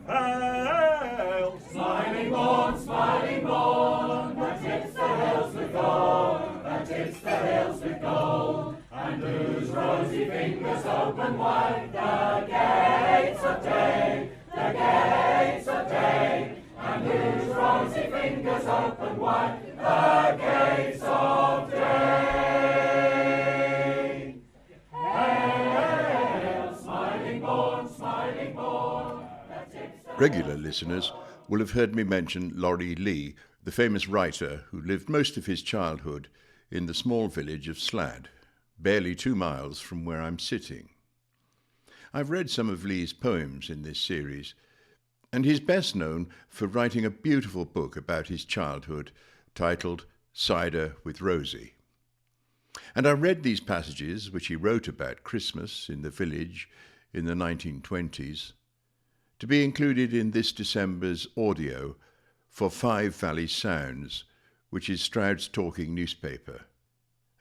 hail. Smiling morn, that tips the hills with gold, that tips the hills with gold, and whose rosy fingers open wide the gates of day, the gates of day, and whose rosy fingers open wide the gates of day. Hail, smiling morn, that tips the Regular listeners will have heard me mention Laurie Lee, the famous writer who lived most of his childhood in the small village of Slad, barely 2 miles from where I'm sitting. I've read some of Lee's poems in this series, and he's best known for writing a beautiful book about his childhood titled Cider with Rosie. And I read these passages which he wrote about Christmas in the village in the 1920s to be included in this December's audio for Five Valley Sounds, which is Stroud's talking newspaper,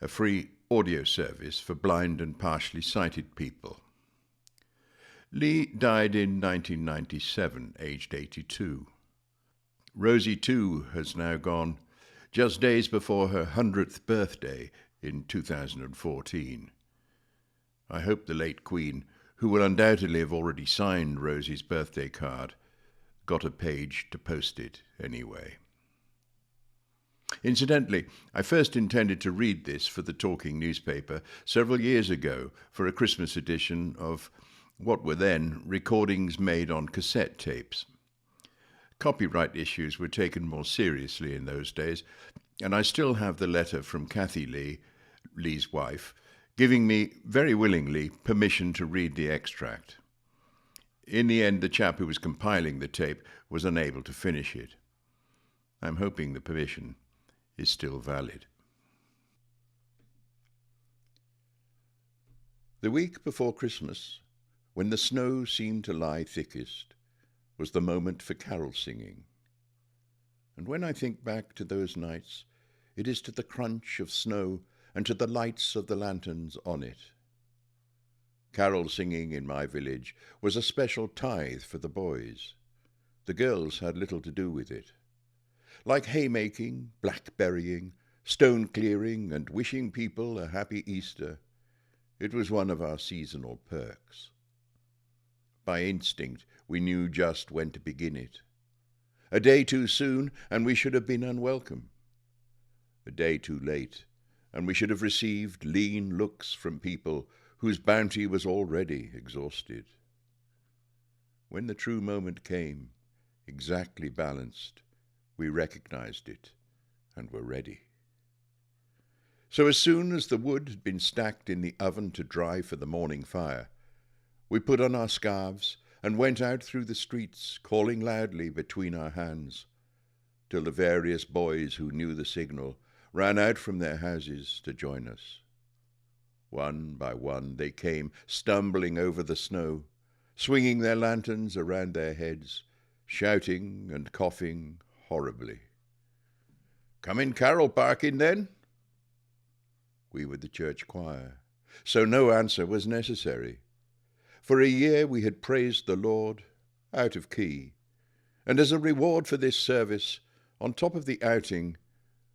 a free audio service for blind and partially sighted people. Lee died in 1997, aged 82. Rosie, too, has now gone, just days before her 100th birthday in 2014. I hope the late Queen, who will undoubtedly have already signed Rosie's birthday card, got a page to post it anyway. Incidentally, I first intended to read this for the talking newspaper several years ago for a Christmas edition of what were then recordings made on cassette tapes. Copyright issues were taken more seriously in those days, and I still have the letter from Kathy Lee, Lee's wife, giving me, very willingly, permission to read the extract. In the end, the chap who was compiling the tape was unable to finish it. I'm hoping the permission is still valid. The week before Christmas, when the snow seemed to lie thickest, was the moment for carol singing. And when I think back to those nights, it is to the crunch of snow and to the lights of the lanterns on it. Carol singing in my village was a special tithe for the boys. The girls had little to do with it. Like haymaking, blackberrying, stone clearing, and wishing people a happy Easter, it was one of our seasonal perks. By instinct, we knew just when to begin it. A day too soon, and we should have been unwelcome. A day too late, and we should have received lean looks from people whose bounty was already exhausted. When the true moment came, exactly balanced, we recognized it and were ready. So as soon as the wood had been stacked in the oven to dry for the morning fire, we put on our scarves and went out through the streets, calling loudly between our hands, till the various boys who knew the signal ran out from their houses to join us. One by one they came, stumbling over the snow, swinging their lanterns around their heads, shouting and coughing horribly. "Come in carol barking, then?" We were the church choir, so no answer was necessary. For a year we had praised the Lord, out of key, and as a reward for this service, on top of the outing,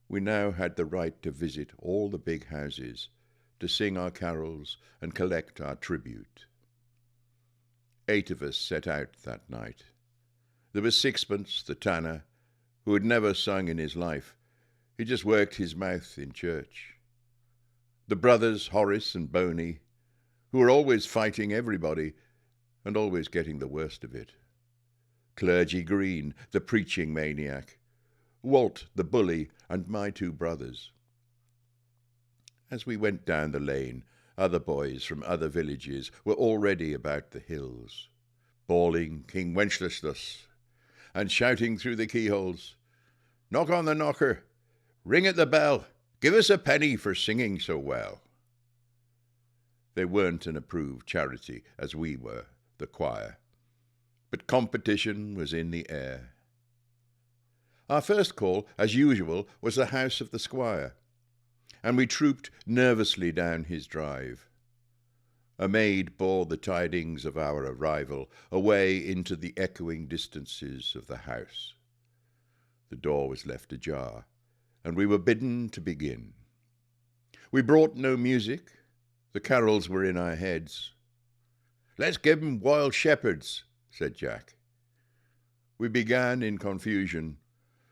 we now had the right to visit all the big houses, to sing our carols and collect our tribute. 8 of us set out that night. There was Sixpence, the tanner, who had never sung in his life. He just worked his mouth in church. The brothers Horace and Boney, who were always fighting everybody and always getting the worst of it. Clergy Green, the preaching maniac. Walt, the bully, and my 2 brothers. As we went down the lane, other boys from other villages were already about the hills, bawling King Wenceslas, and shouting through the keyholes, "Knock on the knocker, ring at the bell, give us a penny for singing so well." They weren't an approved charity, as we were, the choir, but competition was in the air. Our first call, as usual, was the house of the squire, and we trooped nervously down his drive. A maid bore the tidings of our arrival away into the echoing distances of the house. The door was left ajar, and we were bidden to begin. We brought no music. The carols were in our heads. "Let's give 'em Wild Shepherds," said Jack. We began in confusion,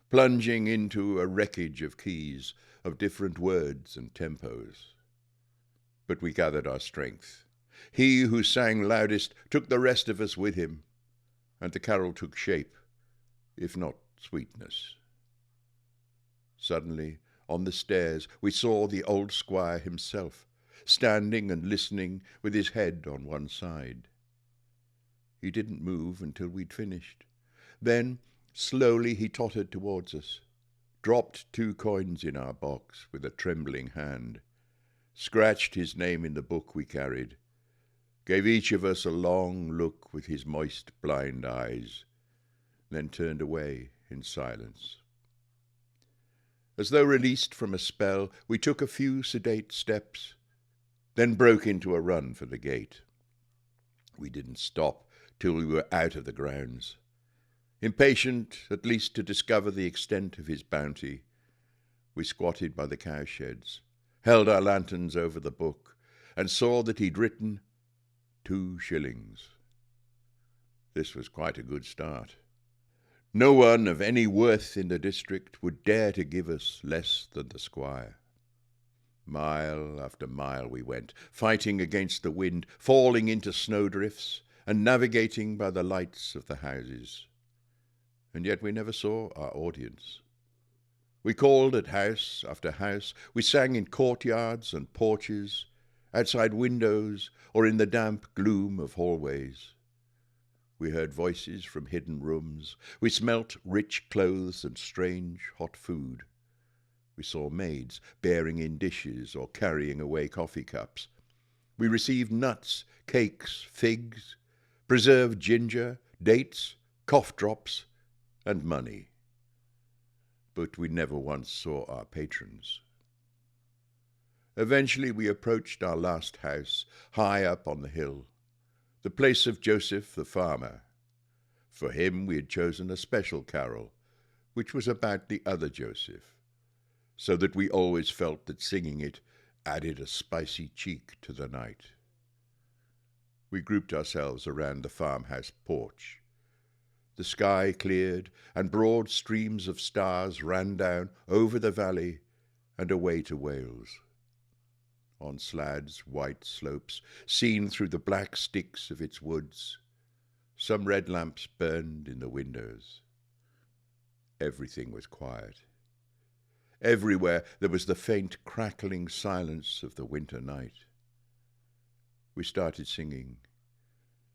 plunging into a wreckage of keys, of different words and tempos. But we gathered our strength. He who sang loudest took the rest of us with him, and the carol took shape, if not sweetness. Suddenly, on the stairs, we saw the old squire himself, standing and listening with his head on one side. He didn't move until we'd finished. Then, slowly he tottered towards us, dropped 2 coins in our box with a trembling hand, scratched his name in the book we carried, gave each of us a long look with his moist, blind eyes, then turned away in silence. As though released from a spell, we took a few sedate steps, then broke into a run for the gate. We didn't stop till we were out of the grounds. Impatient, at least, to discover the extent of his bounty, we squatted by the cowsheds, held our lanterns over the book, and saw that he'd written 2 shillings. This was quite a good start. No one of any worth in the district would dare to give us less than the squire. Mile after mile we went, fighting against the wind, falling into snowdrifts, and navigating by the lights of the houses. And yet we never saw our audience. We called at house after house. We sang in courtyards and porches, outside windows, or in the damp gloom of hallways. We heard voices from hidden rooms. We smelt rich clothes and strange hot food. We saw maids bearing in dishes or carrying away coffee cups. We received nuts, cakes, figs, preserved ginger, dates, cough drops, and money. But we never once saw our patrons. Eventually we approached our last house, high up on the hill, the place of Joseph the farmer. For him we had chosen a special carol, which was about the other Joseph, so that we always felt that singing it added a spicy cheek to the night. We grouped ourselves around the farmhouse porch. The sky cleared, and broad streams of stars ran down over the valley and away to Wales. On Slad's white slopes, seen through the black sticks of its woods, some red lamps burned in the windows. Everything was quiet. Everywhere there was the faint crackling silence of the winter night. We started singing,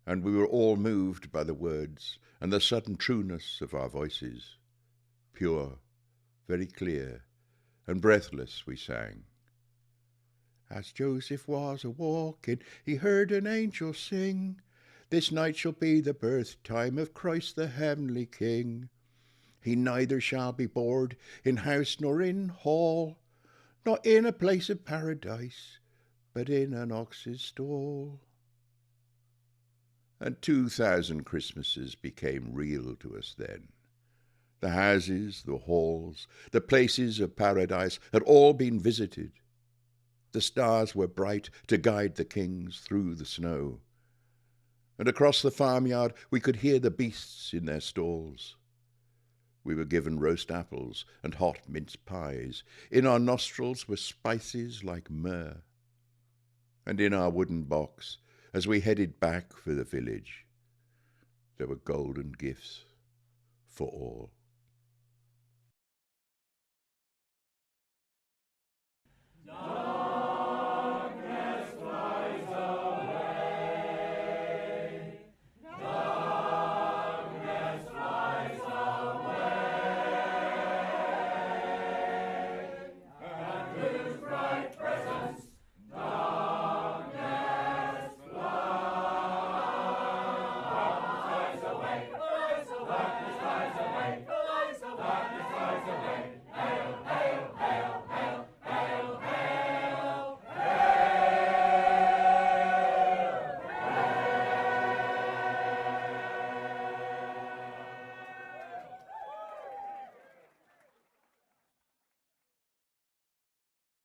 and we were all moved by the words and the sudden trueness of our voices. Pure, very clear, and breathless we sang. As Joseph was a-walking, he heard an angel sing, "This night shall be the birth time of Christ the heavenly King. He neither shall be bored in house nor in hall, not in a place of paradise, but in an ox's stall." And 2,000 Christmases became real to us then. The houses, the halls, the places of paradise had all been visited. The stars were bright to guide the kings through the snow. And across the farmyard we could hear the beasts in their stalls. We were given roast apples and hot mince pies. In our nostrils were spices like myrrh. And in our wooden box, as we headed back for the village, there were golden gifts for all. No.